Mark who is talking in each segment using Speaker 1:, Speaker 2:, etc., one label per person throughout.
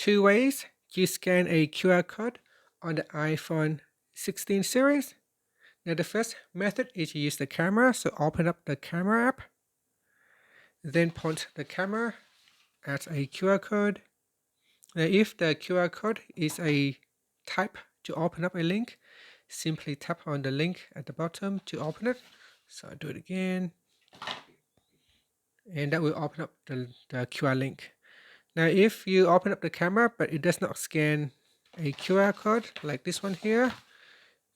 Speaker 1: two ways you scan a QR code on the iPhone 16 series. Now the first method is to use the camera, so open up the camera app, then point the camera at a QR code. Now if the QR code is a type to open up a link, simply tap on the link at the bottom to open it. So I'll do it again, and that will open up the QR link. Now if you open up the camera but it does not scan a QR code like this one here,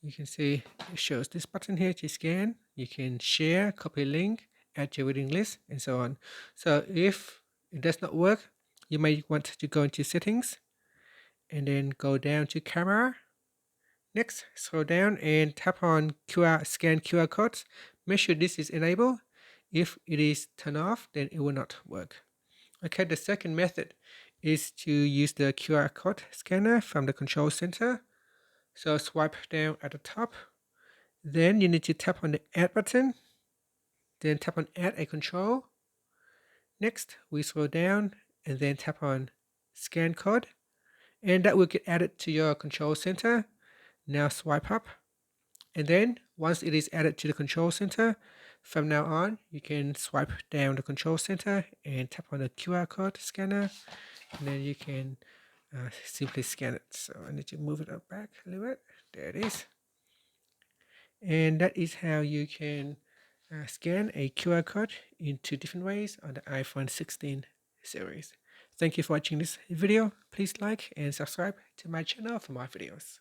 Speaker 1: you can see it shows this button here to scan. You can share, copy link, add to your reading list, and so on. So if it does not work, you may want to go into settings and then go down to camera. Next, scroll down and tap on scan QR codes. Make sure this is enabled. If it is turned off, then it will not work. Okay, the second method is to use the QR code scanner from the control center. So swipe down at the top. Then you need to tap on the add button. Then tap on add a control. Next, we scroll down and then tap on scan code. And that will get added to your control center. Now swipe up. And then once it is added to the control center, from now on, you can swipe down the control center and tap on the QR code scanner. And then you can simply scan it. So I need to move it up back a little bit. There it is. And that is how you can scan a QR code in two different ways on the iPhone 16 series. Thank you for watching this video. Please like and subscribe to my channel for more videos.